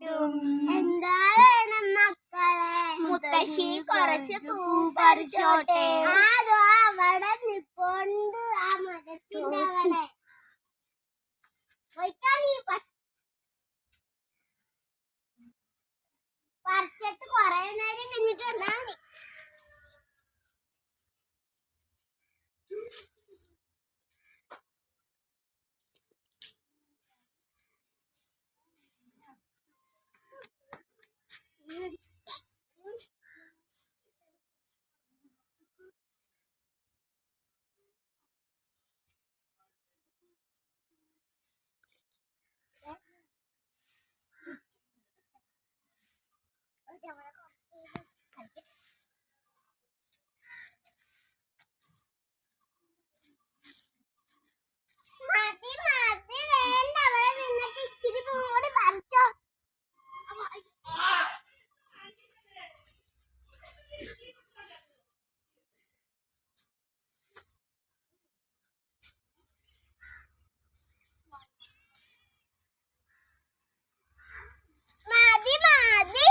എത്തും. എന്താ വേണം മക്കളെ? മുത്തശ്ശി കുറച്ച് പൂ പറിച്ചോട്ടെ. അതോ അവിടെ നിൽക്കൊണ്ട് ആ മരത്തിന്റെ അവിടെ പറിച്ചിട്ട് കൊറേ നേരം കഴിഞ്ഞിട്ട് വന്നാ മതി. മതി മതി വേണ്ട, അവിടെ നിന്നിട്ട് ഇച്ചിരി പൂ കൂടി പറിച്ചോ. മതി മതി.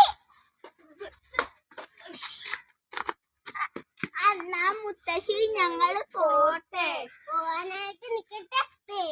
അല്ല മുത്തശ്ശി, ഞങ്ങൾ പോട്ടെ. പോവാനായിട്ട് നിക്കട്ടെ.